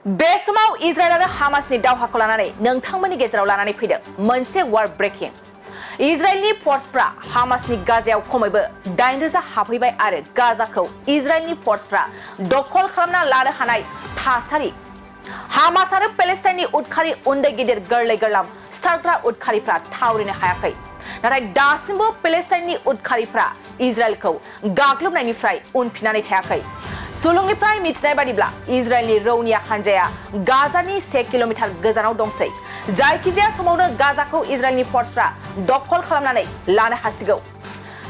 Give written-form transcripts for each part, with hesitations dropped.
बे समाव इजराइल आरो हामासनि दावहाखौ लानानै नोंथांमोननि गेजेराव लानानै फैदों मोनसे वार ब्रेकिं। इजराइलनि फर्सफ्रा हामासनि गाजायाव खमैबो 8,000 हाबहैबाय आरो गाजाखौ इजराइलनि फर्सफ्रा दखल खालामना लानो हानाय थासारि। हामास आरो पेलेस्टाइननि उदखारि उन्दै गिदिर गोरलै गोरलाम सिथारग्रा उदखारिफ्रा थावरिनो हायाखै। नाथाय दासिमबो पेलेस्टाइननि उदखारिफ्रा इजराइलखौ गाग्लोबनायनिफ्राय उनफिननानै थायाखै। सुलुंनिफ्राय मिथिनाय बादिब्ला इजराइलनि रौनिया हानजाया गाजानि 1 किल'मिटार गोजानाव दंसै। जायखिजाया समावनो गाजाखौ इजराइलनि फर्सफ्रा दखल खालामनानै लानो हासिगौ।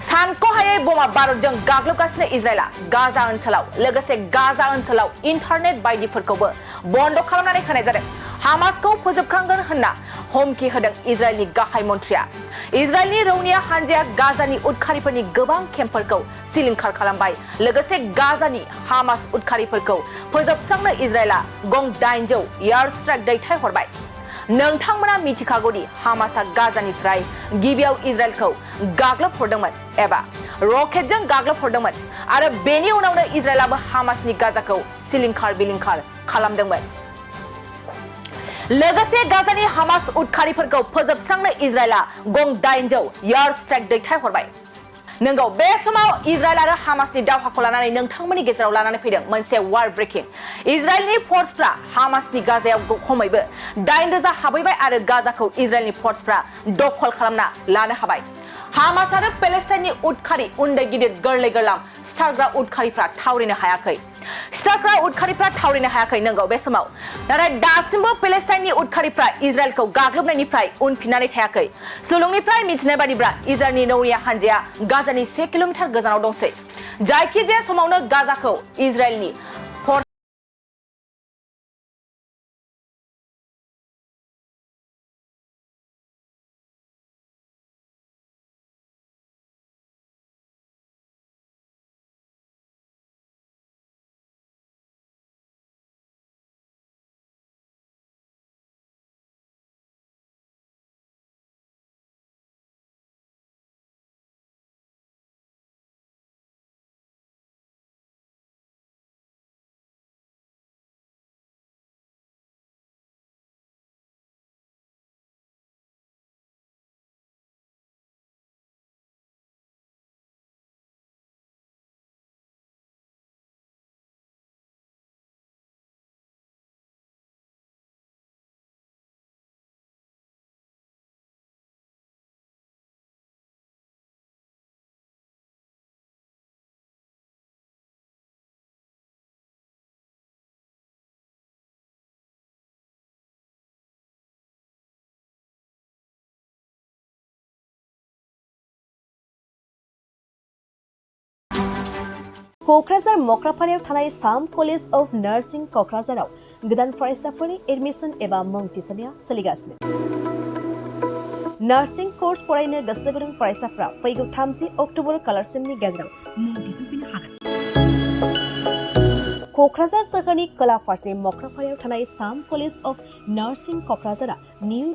सानख'हायै बमा बारुदजों गाग्लोबगासिनो इजराइला गाजा ओनसोलाव लोगोसे गाजा ओनसोलाव इन्टारनेट बायदिफोरखौबो बन्द खालामनानै होनाय जादों। हामासखौ फोजोबखांगोन होनना हमखि होदों इजराइलनि गाहाय मन्थ्रिया। इजराइलनि रौनिया हानजाया गाजानि उदखारिफोरनि गोबां केम्पफोरखौ सिलिंखार खालामबाय। लोगोसे गाजानि हामास उदखारिफोरखौ फोजोबस्रांनो इजराइला गं 800 एयार स्ट्राइक दैथायहरबाय। नोंथांमोना मिथिखागौदि हामासआ गाजानिफ्राय गिबियाव इजराइलखौ गाग्लोबहरदोंमोन एबा रकेटजों गाग्लोबहरदोंमोन आरो बेनि उनावनो इजराइलाबो हामासनि गाजाखौ सिलिंखार बिलिंखार खालामदोंमोन। लोगोसे गाजानि हामास उदखारिफोरखौ फोजोबस्रांनो इजराइला गं 800 एयार स्ट्राइक दैथायहरबाय। नंगौ, बे समाव इजराइल आरो हामासनि दावहाखौ लानानै नोंथांमोननि गेजेराव लानानै फैदों मोनसे वार ब्रेकिं। इजराइलनि फर्सफ्रा हामासनि गाजायाव खमैबो 8,000 हाबहैबाय आरो गाजाखौ इजराइलनि फर्सफ्रा दखल खालामना लानो हाबाय। हामास आरो पेलेस्टाइननि उदखारि उन्दै गिदिर गोरलै गोरलाम सिथारग्रा उदखारिफ्रा थावरिनो हायाखै। सिथारग्रा उदखारिफ्रा थावरिनो हायाखै नंगौ बे समाव। नाथाय दासिमबो पेलेस्टाइननि उदखारिफ्रा इजराइलखौ गाग्लोबनायनिफ्राय उनफिननानै थायाखै। सुलुंनिफ्राय मिथिनाय बादिब्ला इजराइलनि रौनिया हानजाया गाजानि 1 किल'मिटार गोजानाव दंसै। जायखिजाया समावनो गाजाखौ इजराइलनि क'क्राझार मक्रापारायाव थानाय साम कलेज अफ नार्सिं क'क्राझाराव गोदान फरायसाफोरनि एडमिशन एबा मुं थिसननाया सोलिगासिनो। नार्सिं कर्स फरायनो गोसो गुदुं फरायसाफ्रा फैगौ 30 अक्ट'बर खालारसिमनि गेजेराव मुं थिसनफैनो हागोन। क'क्राझार सोहोरनि खोला फारसे मक्रापारायाव थानाय साम कलेज अफ नार्सिं क'क्राझारा निउ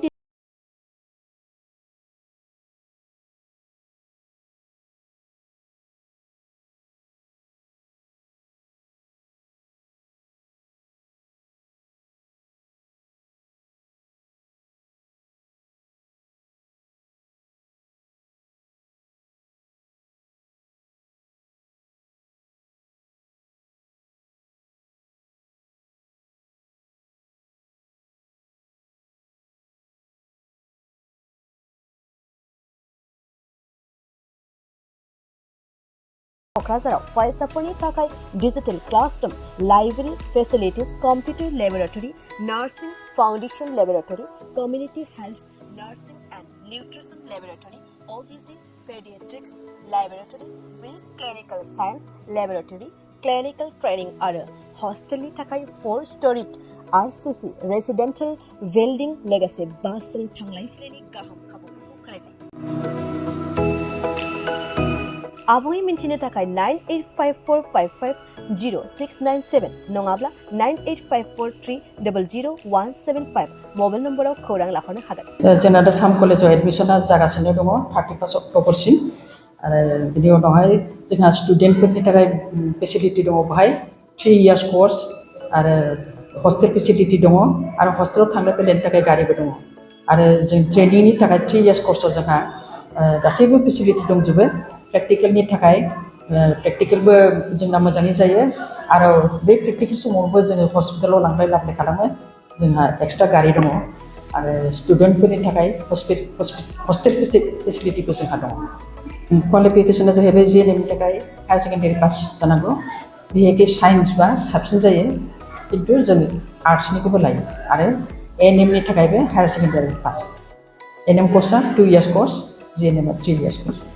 क'क्राझाराव फरायसाफोरनि थाखाय digital classroom, library facilities, computer laboratory, nursing foundation laboratory, community health, nursing and nutrition laboratory, OBG paediatrics laboratory, field clinical science laboratory, clinical training आरो हॉस्टेलनि थाखाय 4 स्टोरीड आरसीसी रेसिडेंशियल बिल्डिं लोगोसे बासजों थांलाय फैलायनि गाहाम खाबुफोरखौ होनाय जायो। आबुङै मिन्थिनो थाखाय 9854550697 नङाब्ला 9854300175 मबाइल नम्बराव खौरां लाहरनो हागोन। जोंना दा साम कलेजाव एडमिशना जागासिनो दङ 31 अक्ट'बरसिम आरो बिनि उनावहाय जोंहा स्टुडेन्टफोरनि थाखाय फेसिलिटि दङ। बाहाय 3 इयार्स कर्स आरो हस्टेल फेसिलिटि दङ आरो हस्टेलाव थांलाय फैलायनि थाखाय गारिबो दङ आरो जों ट्रेनिंनि थाखाय 3 इयार्स कर्सआव जोंहा गासैबो फेसिलिटि दंजोबो प्रेक्टिकेलनि थाखाय प्रेक्टिकेलबो जोंना मोजाङै जायो आरो बे प्रेक्टिकेल समावबो जोङो हस्पिटालाव लांलाय लाबोलाय खालामो जोंहा एक्सट्रा गारि दङ आरो स्टुडेन्टफोरनि थाखाय हस्टेल फेसिलिटिबो जोंहा दङ क्वालिफिकेसना जाहैबाय जिएनएमनि थाखाय हायार सेकेन्डारि पास जानांगौ बिहेखि साइन्स बा साबसिन जायो खिन्थु जों आर्ट्सनिखौबो लायो आरो एएनएमनि थाखायबो हायार सेकेन्डारि पास एनएम कर्सआ 2 इयार्स कर्स जिएनएमआ 3 इयार्स कर्स